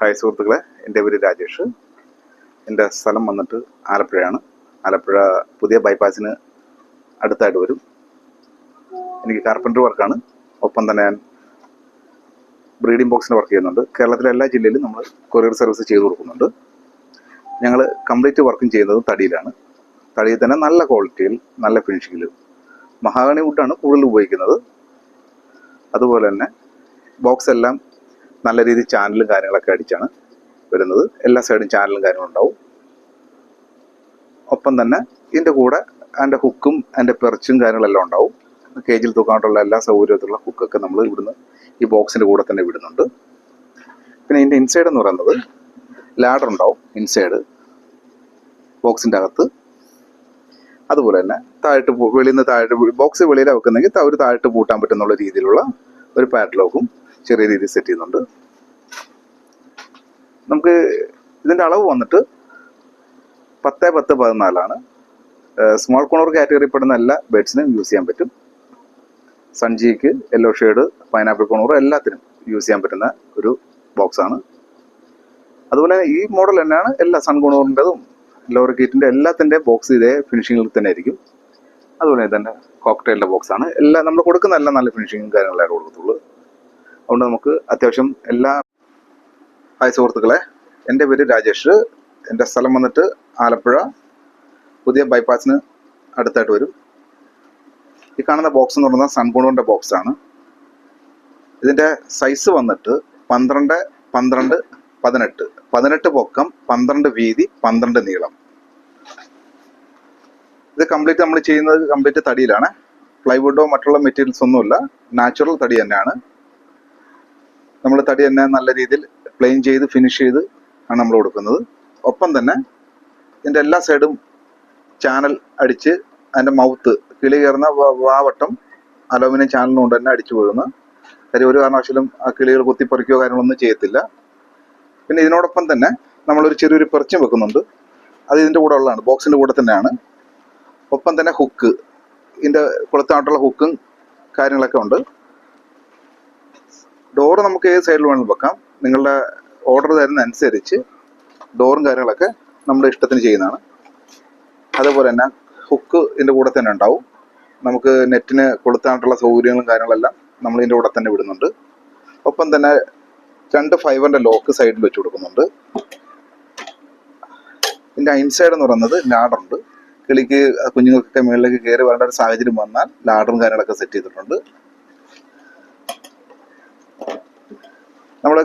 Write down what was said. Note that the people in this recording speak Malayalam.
ഹായ് സുഹൃത്തുക്കളെ, എൻ്റെ പേര് രാജേഷ്. എൻ്റെ സ്ഥലം വന്നിട്ട് ആലപ്പുഴയാണ്. ആലപ്പുഴ പുതിയ ബൈപ്പാസിന് അടുത്തായിട്ട് വരും. എനിക്ക് കാർപ്പൻറ്റർ വർക്കാണ്. ഒപ്പം തന്നെ ഞാൻ ബ്രീഡിംഗ് ബോക്സിന് വർക്ക് ചെയ്യുന്നുണ്ട്. കേരളത്തിലെ എല്ലാ ജില്ലയിലും നമ്മൾ കൊറിയർ സർവീസ് ചെയ്തു കൊടുക്കുന്നുണ്ട്. ഞങ്ങൾ കംപ്ലീറ്റ് വർക്കും ചെയ്യുന്നത് തടിയിലാണ്. തടിയിൽ തന്നെ നല്ല ക്വാളിറ്റിയിൽ, നല്ല ഫിനിഷിങ്ങിൽ മഹാഗണി വുഡാണ് കൂടുതൽ ഉപയോഗിക്കുന്നത്. അതുപോലെ തന്നെ ബോക്സ് എല്ലാം നല്ല രീതിയിൽ ചാനലും കാര്യങ്ങളൊക്കെ അടിച്ചാണ് വരുന്നത്. എല്ലാ സൈഡും ചാനലും കാര്യങ്ങളും ഉണ്ടാവും. ഒപ്പം തന്നെ ഇതിൻ്റെ കൂടെ അതിൻ്റെ ഹുക്കും അതിൻ്റെ പെർച്ചും കാര്യങ്ങളെല്ലാം ഉണ്ടാവും. കേജിൽ തൂക്കാനുള്ള എല്ലാ സൗകര്യത്തിലുള്ള ഹുക്കൊക്കെ നമ്മൾ ഇവിടുന്ന് ഈ ബോക്സിൻ്റെ കൂടെ തന്നെ വിടുന്നുണ്ട്. പിന്നെ ഇതിൻ്റെ ഇൻസൈഡ് എന്ന് പറയുന്നത് ലാഡർ ഉണ്ടാവും ഇൻസൈഡ് ബോക്സിൻ്റെ അകത്ത്. അതുപോലെ തന്നെ താഴോട്ട് വെളിയിൽ നിന്ന് താഴോട്ട് ബോക്സ് വെളിയിലാണ് വെക്കുന്നെങ്കിൽ ഒരു താഴോട്ട് പൂട്ടാൻ പറ്റുന്നുള്ള രീതിയിലുള്ള ഒരു പാഡ്ലോക്കും ചെറിയ രീതിയിൽ സെറ്റ് ചെയ്യുന്നുണ്ട്. നമുക്ക് ഇതിൻ്റെ അളവ് വന്നിട്ട് 10x10-14 സ്മോൾ കോണർ കാറ്റഗറിപ്പെടുന്ന എല്ലാ ബേഡ്സിനും യൂസ് ചെയ്യാൻ പറ്റും. സൺജിക്ക്, യെല്ലോ ഷെയ്ഡ്, പൈനാപ്പിൾ കോണൂർ എല്ലാത്തിനും യൂസ് ചെയ്യാൻ പറ്റുന്ന ഒരു ബോക്സാണ്. അതുപോലെ ഈ മോഡൽ തന്നെയാണ് എല്ലാ സൺ കോണൂറിൻ്റെതും ലോവർ കീറ്റിൻ്റെ എല്ലാത്തിൻ്റെ ബോക്സ് ഇതേ ഫിനിഷിങ്ങിൽ തന്നെ ആയിരിക്കും. അതുപോലെ തന്നെ കോക്ടെയിലിൻ്റെ ബോക്സാണ്. എല്ലാം നമ്മൾ കൊടുക്കുന്ന എല്ലാം നല്ല ഫിനിഷിങ്ങും കാര്യങ്ങളായിട്ട് കൊടുക്കത്തുള്ളൂ. അതുകൊണ്ട് നമുക്ക് അത്യാവശ്യം എല്ലാ ഹായ് സുഹൃത്തുക്കളെ, എൻ്റെ പേര് രാജേഷ്. എൻ്റെ സ്ഥലം വന്നിട്ട് ആലപ്പുഴ പുതിയ ബൈപ്പാസിന് അടുത്തായിട്ട് വരും. ഈ കാണുന്ന ബോക്സ് എന്ന് പറയുന്നത് സൺകോണൂറിൻ്റെ ബോക്സാണ്. ഇതിൻ്റെ സൈസ് വന്നിട്ട് 12, 12, 18. 18 പൊക്കം, 12 വീതി, 12 നീളം. ഇത് കംപ്ലീറ്റ് നമ്മൾ ചെയ്യുന്നത് കംപ്ലീറ്റ് തടിയിലാണ്. പ്ലൈവുഡോ മറ്റുള്ള മെറ്റീരിയൽസ് ഒന്നുമില്ല, നാച്ചുറൽ തടി തന്നെയാണ്. നമ്മൾ തടി തന്നെ നല്ല രീതിയിൽ പ്ലെയിൻ ചെയ്ത് ഫിനിഷ് ചെയ്ത് ആണ് നമ്മൾ കൊടുക്കുന്നത്. ഒപ്പം തന്നെ ഇതിൻ്റെ എല്ലാ സൈഡും ചാനൽ അടിച്ച് അതിൻ്റെ മൗത്ത് കിളി കയറുന്ന വാവട്ടം അലൂമിനിയം ചാനലിനുകൊണ്ട് തന്നെ അടിച്ചു വീഴുന്നു. കാര്യം ഒരു കാരണവശാലും ആ കിളികൾ കുത്തിപ്പറിക്കുകയോ കാര്യങ്ങളൊന്നും ചെയ്യത്തില്ല. പിന്നെ ഇതിനോടൊപ്പം തന്നെ നമ്മളൊരു ചെറിയൊരു പെർച്ചും വെക്കുന്നുണ്ട്. അത് ഇതിൻ്റെ കൂടെ ഉള്ളതാണ്, ബോക്സിൻ്റെ കൂടെ തന്നെയാണ്. ഒപ്പം തന്നെ ഹുക്ക്, ഇതിൻ്റെ കൊളുത്തായിട്ടുള്ള ഹുക്കും കാര്യങ്ങളൊക്കെ ഉണ്ട്. ഡോറ് നമുക്ക് ഏത് സൈഡിൽ വേണമെങ്കിലും വെക്കാം. നിങ്ങളുടെ ഓർഡർ തരുന്ന അനുസരിച്ച് ഡോറും കാര്യങ്ങളൊക്കെ നമ്മുടെ ഇഷ്ടത്തിന് ചെയ്യുന്നതാണ്. അതുപോലെ തന്നെ ഹുക്ക് ഇതിൻ്റെ കൂടെ തന്നെ ഉണ്ടാവും. നമുക്ക് നെറ്റിന് കൊളുത്താനുള്ള സൗകര്യങ്ങളും കാര്യങ്ങളെല്ലാം നമ്മൾ ഇതിൻ്റെ കൂടെ തന്നെ വിടുന്നുണ്ട്. ഒപ്പം തന്നെ 2 ഫൈബറിൻ്റെ ലോക്ക് സൈഡിൽ വെച്ച് കൊടുക്കുന്നുണ്ട്. ഇതിൻ്റെ ഇൻസൈഡ് എന്ന് പറയുന്നത് ലാഡറുണ്ട്. കിളിക്ക് കുഞ്ഞുങ്ങൾക്കൊക്കെ മുകളിലേക്ക് കയറി വരേണ്ട ഒരു സാഹചര്യം വന്നാൽ ലാഡറും കാര്യങ്ങളൊക്കെ സെറ്റ് ചെയ്തിട്ടുണ്ട്. നമ്മൾ